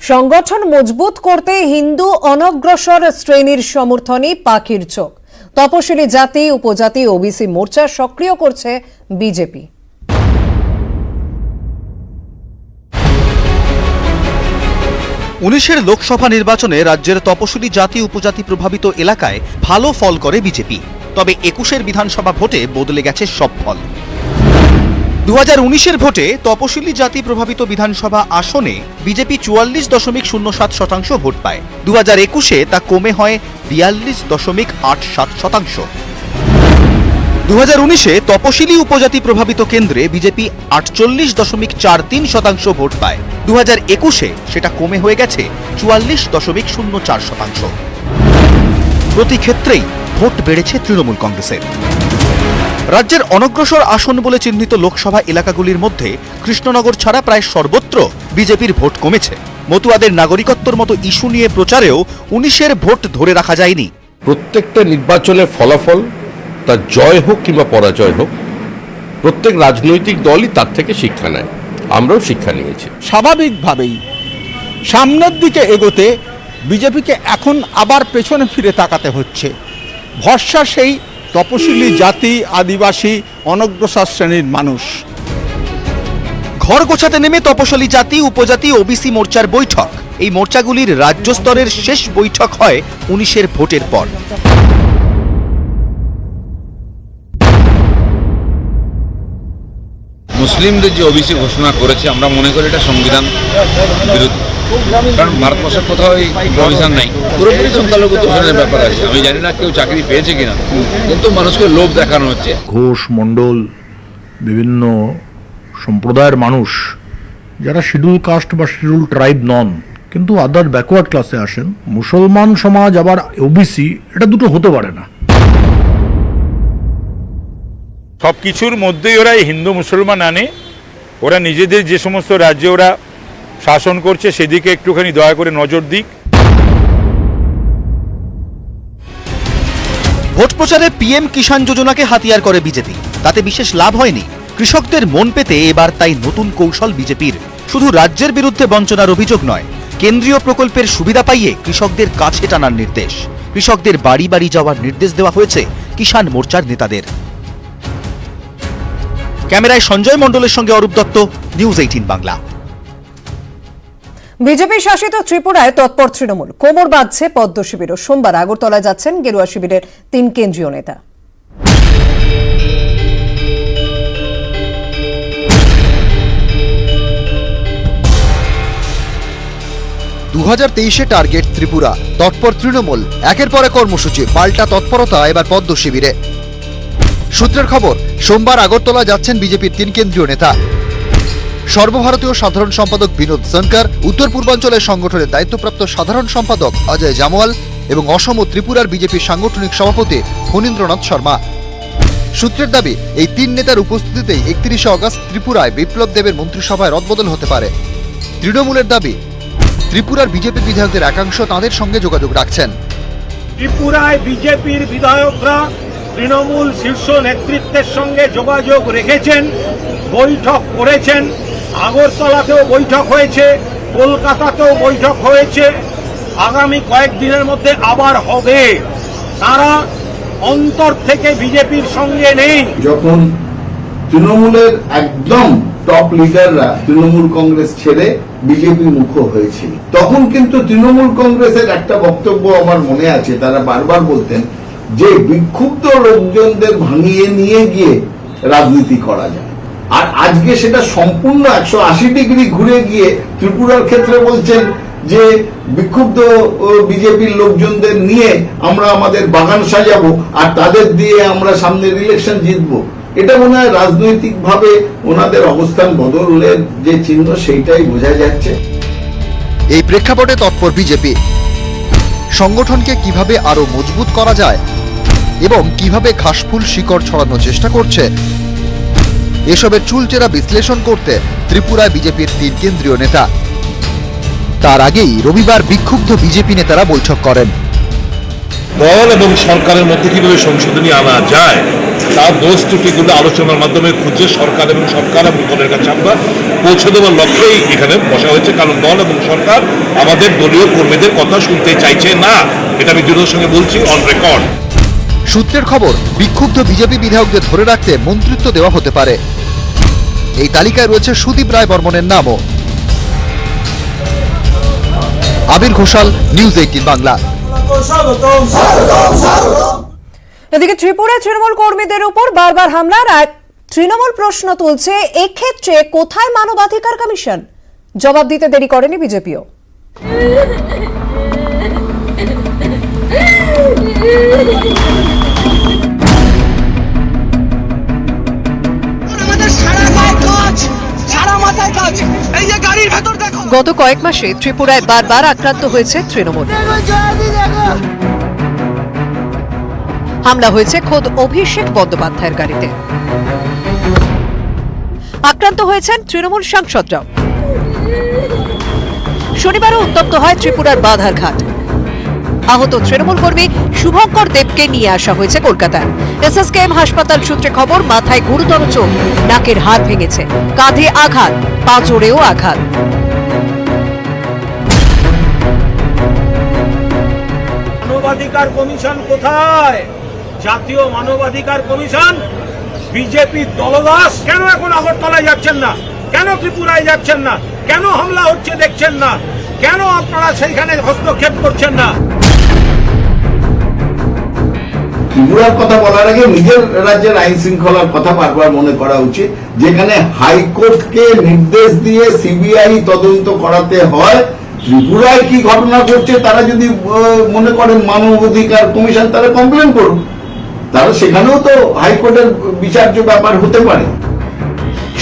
সংগঠন মজবুত করতে হিন্দু অনগ্রসর শ্রেণীর সমর্থনে পাখির চোখ। তপশিলি জাতি উপজাতি ওবিসি মোর্চা সক্রিয় করছে বিজেপি। উনিশের লোকসভা নির্বাচনে রাজ্যের তপশিলি জাতি উপজাতি প্রভাবিত এলাকায় ভালো ফল করে বিজেপি। তবে ২১-এর বিধানসভা ভোটে বদলে গেছে সব ফল। ২০১৯-এর ভোটে তপশিলি জাতি প্রভাবিত বিধানসভা আসনে বিজেপি ৪৪.০৭% ভোট পায়। ২০২১-এ তা কমে হয় ৪২.৮৭%। ২০১৯-এ তপশিলি উপজাতি প্রভাবিত কেন্দ্রে বিজেপি ৪৮.৪৩% ভোট পায়। ২০২১-এ সেটা কমে হয়ে গেছে ৪৪.০৪%। প্রতি ক্ষেত্রেই ভোট বেড়েছে তৃণমূল কংগ্রেসের। রাজ্যের অনগ্রসর আসন বলে চিহ্নিত লোকসভা এলাকাগুলির মধ্যে কৃষ্ণনগর ছাড়া প্রায় সর্বত্র বিজেপির ভোট কমেছে। মতুয়াদের নাগরিকত্বর মতো ইস্যু নিয়ে প্রচারেও ১৯-এর ভোট ধরে রাখা যায়নি। প্রত্যেকটা নির্বাচনের ফলাফল, তা জয় হোক কিংবা পরাজয় হোক, প্রত্যেক রাজনৈতিক দলই তার থেকে শিক্ষা নেয়। আমরাও শিক্ষা নিয়েছি। স্বাভাবিকভাবেই সামনের দিকে এগোতে বিজেপিকে এখন আবার পেছনে ফিরে তাকাতে হচ্ছে। ভরসা সেই তপশিলি জাতি, আদিবাসী, অনগ্রসর শ্রেণীর মানুষ। ঘর গোছাতে নেমে তপশিলি জাতি উপজাতি ওবিসি মোর্চার বৈঠক। এই মোর্চাগুলির রাজ্য স্তরের শেষ বৈঠক হয় ১৯-এর ভোটের পর। মুসলিমদের যে ওবিসি ঘোষণা করেছে, আমরা মনে করি এটা সংবিধান বিরোধী। কারণ ভারতবর্ষের কোথাও এই প্রভিশন নাই। পুরোপুরি সংখ্যালঘু তোষণের ব্যাপার আছে। আমি জানি না কেউ চাকরি পেয়েছে কিনা, কিন্তু মানুষকে লোভ দেখানো হচ্ছে। ঘোষ মণ্ডল বিভিন্ন সম্প্রদায়ের মানুষ যারা শিডিউল কাস্ট বা শিডিউল ট্রাইব নন, কিন্তু আদার ব্যাকওয়ার্ড ক্লাসে আসেন, মুসলমান সমাজ আবার ওবিসি, এটা দুটো হতে পারে না। সব কিছুর মধ্যেই ওরা হিন্দু মুসলমান আনে। ওরা নিজেদের যে সমস্ত রাজ্যে ওরা শাসন করছে সেদিকে একটুখানি দয়া করে নজর দিক। ভোট প্রচারে পিএম কিষাণ যোজনাকে হাতিয়ার করে বিজেপি। তাতে বিশেষ লাভ হয়নি। কৃষকদের মন পেতে এবার তাই নতুন কৌশল বিজেপির। শুধু রাজ্যের বিরুদ্ধে বঞ্চনার অভিযোগ নয়, কেন্দ্রীয় প্রকল্পের সুবিধা পাইয়ে কৃষকদের কাছে টানার নির্দেশ। কৃষকদের বাড়ি বাড়ি যাওয়ার নির্দেশ দেওয়া হয়েছে কিষাণ মোর্চার নেতাদের। ক্যামেরায় সঞ্জয় মণ্ডলের সঙ্গে অরূপ দত্ত, নিউজ 18 বাংলা। বিজেপি শাসিত ত্রিপুরায় তৎপর তৃণমূল। কোমর বাঁধছে পদ্ম শিবিরও। সোমবার আগরতলায় যাচ্ছেন গেরুয়া শিবিরের ৩ কেন্দ্রীয় নেতা। ২০২৩-এ টার্গেট ত্রিপুরা, তৎপর তৃণমূল। একের পর এক কর্মসূচি, পাল্টা তৎপরতা এবার পদ্ম শিবিরে। সূত্রের খবর, সোমবার আগরতলা যাচ্ছেন বিজেপির ৩ কেন্দ্রীয় নেতা। সর্বভারতীয় সাধারণ সম্পাদক বিনোদ সনকার, উত্তর পূর্বাঞ্চলের সংগঠনের দায়িত্বপ্রাপ্ত সাধারণ সম্পাদক অজয় জামওয়াল এবং অসম ও ত্রিপুরার বিজেপির সাংগঠনিক সভাপতি ফণীন্দ্রনাথ শর্মা। সূত্রের দাবি, এই ৩ নেতার উপস্থিতিতেই ৩১শে আগস্ট ত্রিপুরায় বিপ্লব দেবের মন্ত্রিসভায় রদবদল হতে পারে। তৃণমূলের দাবি, ত্রিপুরার বিজেপি বিধায়কদের একাংশ তাঁদের সঙ্গে যোগাযোগ রাখছেন। ত্রিপুরায় বিজেপির বিধায়করা তৃণমূল শীর্ষ নেতৃত্বের সঙ্গে যোগাযোগ রেখেছেন, বৈঠক করেছেন। আগরতলাতেও বৈঠক হয়েছে, কলকাতাতেও বৈঠক হয়েছে, আগামী কয়েকদিনের মধ্যে আবার হবে। তারা অন্তর থেকে বিজেপির সঙ্গে নেই। যখন তৃণমূলের একদম টপ লিডাররা তৃণমূল কংগ্রেস ছেড়ে বিজেপি মুখ হয়েছিল, তখন কিন্তু তৃণমূল কংগ্রেসের একটা বক্তব্য আমার মনে আছে। তারা বারবার বলতেন যে বিক্ষুব্ধ লোকজনদের ভাঙিয়ে নিয়ে গিয়ে রাজনীতি করা যায়। আর আজকে সেটা সম্পূর্ণ 180 ডিগ্রি ঘুরে গিয়ে ত্রিপুরার ক্ষেত্রে বলছেন যে বিক্ষুব্ধ বিজেপির লোকজনদের নিয়ে আমরা আমাদের বাগান সাজাবো আর তাদের দিয়ে আমরা সামনের ইলেকশন জিতবো। এটা মনে হয় রাজনৈতিকভাবে ওনাদের অবস্থান বদলের যে চিহ্ন, সেইটাই বোঝা যাচ্ছে। এই প্রেক্ষাপটে তৎপর বিজেপি। সংগঠনকে কিভাবে আরো মজবুত করা যায় এবং কিভাবে ঘাসফুল শিকড় ছড়ানোর চেষ্টা করছে, এসবের চুলচেরা বিশ্লেষণ করতে ত্রিপুরায় বিজেপির ৩ কেন্দ্রীয় নেতা। তার আগেই রবিবার বিক্ষুব্ধ বিজেপি নেতারা বৈঠক করেন। দল এবং সরকারের মধ্যে কিভাবে সংশোধনী আনা যায় তার দোষ ত্রুটিগুলো আলোচনার মাধ্যমে খুঁজে সরকার এবং দলের কাছে আমরা পৌঁছে দেওয়ার লক্ষ্যেই এখানে বসা হয়েছে, কারণ দল এবং সরকার আমাদের দলীয় কর্মীদের কথা শুনতে চাইছে না, এটা আমি দৃঢ়তার সঙ্গে বলছি, অন রেকর্ড। সূত্রের খবর, বিক্ষুব্ধ বিজেপি বিধায়কদের ধরে রাখতে মন্ত্রিত্ব দেওয়া হতে পারে। এই তালিকায় রয়েছে সুদীপ রায় বর্মনের নামও। আবির ঘোষাল, নিউজ 18 বাংলা। এদিকে ত্রিপুরা তৃণমূল কর্মীদের উপর বারবার হামলার এক তৃণমূল প্রশ্ন তুলছে, এক্ষেত্রে কোথায় মানবাধিকার কমিশন? জবাব দিতে দেরি করেনি বিজেপিও। গত কয়েক মাসে ত্রিপুরায় বারবার আক্রান্ত হয়েছে তৃণমূল। হামলা হয়েছে খোদ অভিষেক বন্দ্যোপাধ্যায়ের গাড়িতে। আক্রান্ত হয়েছেন তৃণমূল সাংসদরাও। শনিবারও উত্তপ্ত হয় ত্রিপুরার বাধারঘাট। আহত তৃণমূল কর্মী শুভঙ্কর দেবকে নিয়ে আসা হয়েছে কলকাতায়। এসএসকেএম হাসপাতাল সূত্রে খবর, মাথায় গুরুতর চোট, নাকের হাড় ভেঙেছে, কাঁধে আঘাত, পাঁজরেও আঘাত। মানবাধিকার কমিশন কোথায়? জাতীয় মানবাধিকার কমিশন বিজেপির দলদাস কেন এখন আগরতলায় যাচ্ছেন না? কেন ত্রিপুরায় যাচ্ছেন না? কেন হামলা হচ্ছে দেখছেন না? কেন আপনারা সেইখানে হস্তক্ষেপ করছেন না? ত্রিপুরার কথা বলার আগে নিজের রাজ্যের আইন শৃঙ্খলার কথা বারবার মনে করা উচিত, যেখানে হাইকোর্টকে নির্দেশ দিয়ে সিবিআই তদন্ত করাতে হয়। ত্রিপুরায় কি ঘটনা ঘটছে তারা যদি মনে করেন মানবাধিকার কমিশন, তারা কমপ্লেন করুন, তারা সেখানেও তো হাইকোর্টের বিচার্য ব্যাপার হতে পারে।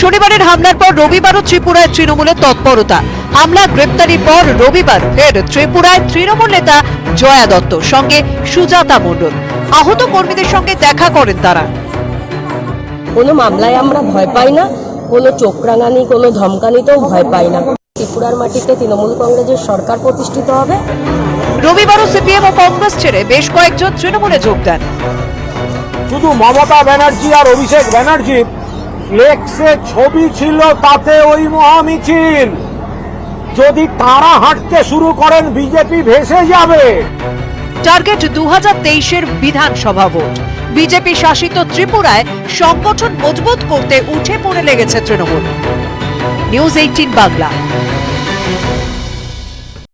শনিবারের হামলার পর রবিবারও ত্রিপুরায় তৃণমূলের তৎপরতা। হামলা গ্রেপ্তারির পর রবিবার ফের ত্রিপুরায় তৃণমূল নেতা জয়া দত্ত, সঙ্গে সুজাতা মণ্ডল। আহত কর্মীদের সঙ্গে দেখা করেন তারা। কোনো মামলায় আমরা ভয় পাই না, কোনো চোখ রাঙানি, কোনো ধমকানিতেও ভয় পাই না। ত্রিপুরার মাটিতে তৃণমূল কংগ্রেসের সরকার প্রতিষ্ঠিত হবে। রবিবারও সিপিএম ও কংগ্রেস ছেড়ে বেশ কয়েকজন তৃণমূলে যোগ দেন। শুধু মমতা ব্যানার্জি আর অভিষেক ব্যানার্জি ফ্লেক্সে ছবি ছিল, তাতে ওই মহামিছিল। যদি তারা হাঁটতে শুরু করেন বিজেপি ভেসে যাবে। টার্গেট 2023-এর বিধানসভা ভোট। বিজেপি শাসিত ত্রিপুরায় সংগঠন মজবুত করতে উঠে পড়ে লেগেছে তৃণমূল। নিউজ 18 বাংলা।